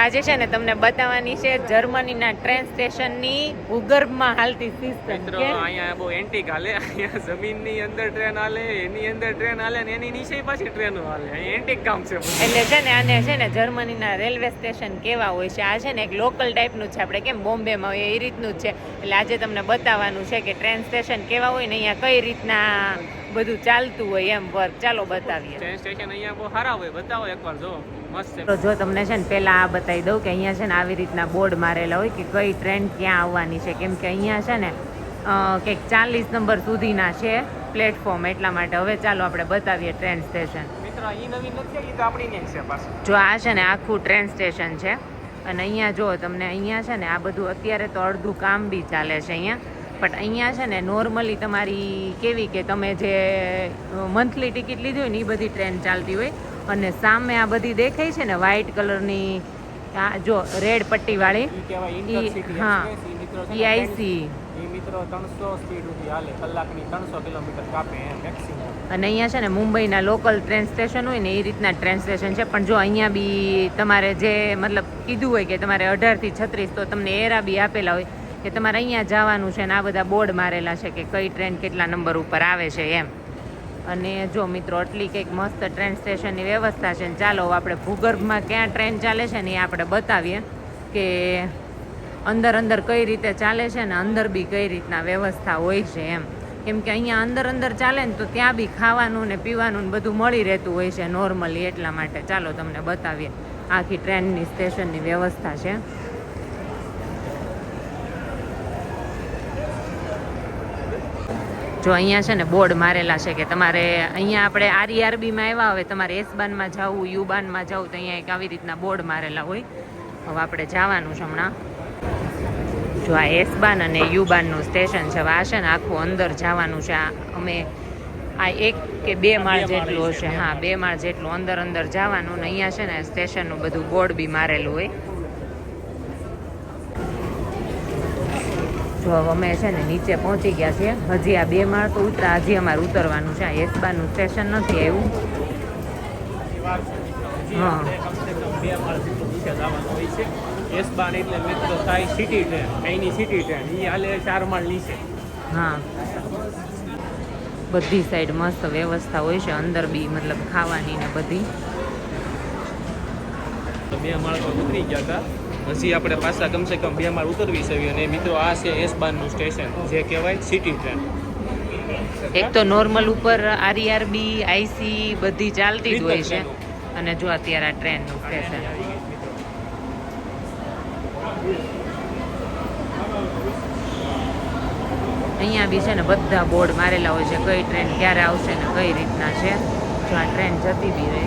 આજે છે ને તમને બતાવવાની છે જર્મનીના ટ્રેન સ્ટેશનની ભૂગર્ભમાં હાલતી સિસ્ટમ. મિત્રો અહીંયા બહુ એન્ટિક હાલે, અહીંયા જમીનની અંદર ટ્રેન હાલે, એની અંદર ટ્રેન હાલે ને એની નીચે પાછી ટ્રેનો હાલે. અહીંયા એન્ટિક કામ છે. એટલે છે ને આને છે ને જર્મનીના રેલવે સ્ટેશન કેવા હોય છે, આ છે ને એક લોકલ ટાઈપનું છે, આપણે કેમ બોમ્બેમાં હોય એ રીતનું જ છે. એટલે આજે તમને બતાવવાનું છે કે ટ્રેન સ્ટેશન કેવા હોય ને અહીંયા કઈ રીતના બધું ચાલતું હોય એમ વર્ક. ચાલો બતાવીએ. ટ્રેન સ્ટેશન અહીંયા બહુ સારા હોય, બતાવો એકવાર. જો મસ્ત છે. તો જો તમને છે ને પહેલા આ બતાવી દઉં કે અહીંયા છે ને આવી રીતના બોર્ડ મારેલા હોય કે કઈ ટ્રેન ક્યાં આવવાની છે, કેમ કે અહીંયા છે ને કંઈક 40 નંબર સુધીના છે પ્લેટફોર્મ, એટલા માટે. હવે ચાલો આપણે બતાવીએ ટ્રેન સ્ટેશન. મિત્રો અહીં નવીન નથી, એ તો આપણી ને છે પાછું. જો આ છે ને આખું ટ્રેન સ્ટેશન છે અને અહીંયા જો તમને અહીંયા છે ને આ બધું અત્યારે તો અડધું કામ બી ચાલે છે અહીંયા, બટ અહીંયા છે ને નોર્મલી તમારી કેવી કે તમે જે મંથલી ટિકિટ લીધી હોય ને એ બધી ટ્રેન ચાલતી હોય. અને સામે આ બધી દેખાય છે ને વ્હાઈટ કલરની, આ જો રેડ પટ્ટીવાળી, હા આઈસી. મિત્રો 300 સ્પીડ સુધી હાલે, કલાકની 300 કિલોમીટર કાપે મેક્સિમમ. અને અહીંયા છે ને મુંબઈના લોકલ ટ્રેન સ્ટેશન હોય ને એ રીતના ટ્રેન સ્ટેશન છે. પણ જો અહીંયા બી તમારે જે મતલબ કીધું હોય કે તમારે 18 થી 36, તો તમને એરા બી આપેલા હોય કે તમારે અહીંયા જવાનું છે ને આ બધા બોર્ડ મારેલા છે કે કઈ ટ્રેન કેટલા નંબર ઉપર આવે છે એમ. અને જો મિત્રો આટલી કંઈક મસ્ત ટ્રેન સ્ટેશનની વ્યવસ્થા છે. ચાલો આપણે ભૂગર્ભમાં ક્યાં ટ્રેન ચાલે છે ને એ આપણે બતાવીએ કે અંદર કઈ રીતે ચાલે છે ને અંદર બી કઈ રીતના વ્યવસ્થા હોય છે એમ. કેમ કે અહીંયા અંદર ચાલે ને તો ત્યાં બી ખાવાનું ને પીવાનું ને બધું મળી રહેતું હોય છે નોર્મલી, એટલા માટે. ચાલો તમને બતાવીએ આખી ટ્રેનની સ્ટેશનની વ્યવસ્થા છે. જો અહીંયા છે ને બોર્ડ મારેલા છે કે તમારે અહીંયા આપણે આરઈઆરબીમાં આવ્યા હોય, તમારે એસ-બાનમાં જવું, યુ-બાનમાં જવું, તો અહીંયા એક આવી રીતના બોર્ડ મારેલા હોય. હવે આપણે જવાનું છે હમણાં. જો આ એસ-બાન અને યુ-બાનનું સ્ટેશન છે. આ છે ને આખું અંદર જવાનું છે. અમે આ 1 કે 2 માળ જેટલું હશે, હા 2 માળ જેટલું અંદર જવાનું. ને અહીંયા છે ને સ્ટેશનનું બધું બોર્ડ બી મારેલું હોય. જો અમે છે ને નીચે પહોંચી ગયા છીએ. હજી આ 2 માળ તો ઉતરા, હજી અમારે ઉતરવાનું છે. આ એસ-બાનું સ્ટેશન નથી આવ્યું. હા એસ-બાન એટલે મિત્રો થાય સિટી ટ્રેન, અહીંની સિટી ટ્રેન, એ હાલે 4 માળ નીચે. હા બધી સાઈડ મસ્ત વ્યવસ્થા હોય છે, અંદર બી મતલબ ખાવાની ને બધી. તો 2 માળ તો ઉતરી ગયા હતા, હજી આપણે પાછા કમસે કમ 2 માળ ઉતરવી છે. અને મિત્રો આ છે એસ-બાનનું સ્ટેશન, જે કહેવાય સિટી ટ્રેન. એક તો નોર્મલ ઉપર આરઈઆરબી, આઈસી બધી ચાલતી જ હોય છે. અને જો અત્યારે આ ટ્રેનનું સ્ટેશન. અહીંયા બી છે ને બધા બોર્ડ મારેલા હોય છે, કઈ ટ્રેન ક્યારે આવશે ને કઈ રીતના છે. જો આ ટ્રેન જતી બી રહે.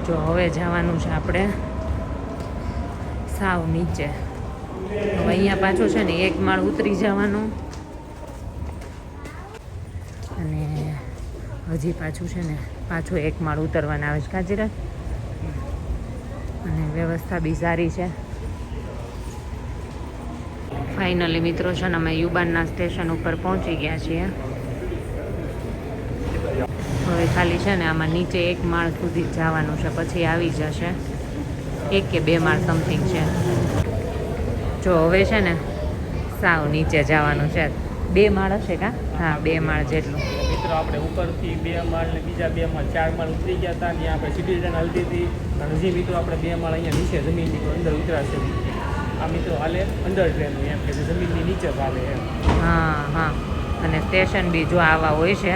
જો હવે જવાનું છે આપણે સાવ નીચે. હવે અહીંયા પાછું છે ને 1 માળ ઉતરી જવાનું અને હજી પાછું છે ને 1 માળ ઉતરવાના આવે છે કાજીરાજ. અને વ્યવસ્થા બી સારી છે. ફાઇનલી મિત્રો છે ને અમે યુ-બાનના સ્ટેશન ઉપર પહોંચી ગયા છીએ. હવે ખાલી છે ને આમાં નીચે 1 માળ સુધી જવાનું છે, પછી આવી જશે 1 કે 2 માળ સમથિંગ છે. જો હવે છે ને સાવ નીચે જવાનું છે. 2 માળ હશે કા? હા 2 માળ જેટલું. મિત્રો આપણે ઉપરથી 2 માળ ને બીજા 2 માળ 4 માળ ઉતરી ગયા હતા. ત્યાં આપણે સિટી ટ્રેન હાલતી હતી. અને હજી મિત્રો આપણે 2 માળ અહીંયા નીચે જમીનની અંદર ઉતરાશે. આ મિત્રો હાલે અંડર ટ્રેન એમ કે જમીનની નીચે ચાલે એમ. હા અને સ્ટેશન બી જો આવા હોય છે.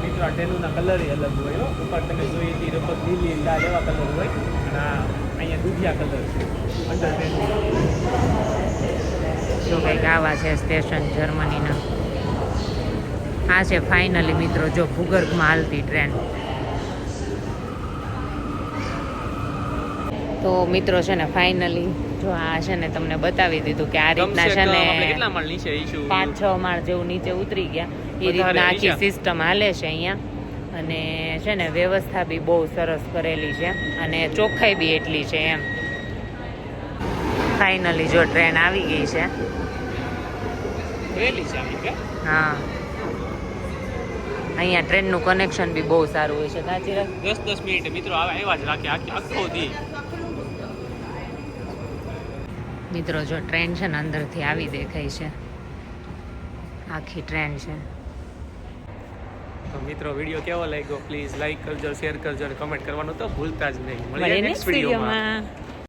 મિત્રો આ ટ્રેનોના કલર અલગ હોય. ઉપર તમે જોઈએ તે રબત લીલી લાલ એવા કલર હોય. અને અહીંયા દૂધિયા કલર છે અંડર ટ્રેન. જો કંઈક આવા છે સ્ટેશન જર્મનીના. આ છે ફાઇનલી મિત્રો જો ભૂગર્ભમાં હાલતી ટ્રેન. તો મિત્રો છે ને ફાઇનલી જો આ છે ને તમને બતાવી દીધું કે આ રીતના છે ને 5-6 માળ જેવું નીચે ઉતરી ગયા. એ રીતના આખી સિસ્ટમ હાલે છે અહીંયા. અને છે ને વ્યવસ્થા બી બહુ સરસ કરેલી છે અને ચોખ્ખાઈ બી એટલી છે એમ. ફાઇનલી જો ટ્રેન આવી ગઈ છે. હા અહીંયા ટ્રેનનું કનેક્શન બી બહુ સારું હોય છે સાચી વાત 10 મિનિટે મિત્રો આવ્યા જ રાખે આખો દી. મિત્રો જો ટ્રેન છે ને અંદરથી આવી દેખાય છે, આખી ટ્રેન છે. તો મિત્રો વિડીયો કેવો લાગ્યો પ્લીઝ લાઈક કરજો, શેર કરજો અને કમેન્ટ કરવાનું તો ભૂલતા જ નહીં. મળીએ નેક્સ્ટ વિડીયોમાં.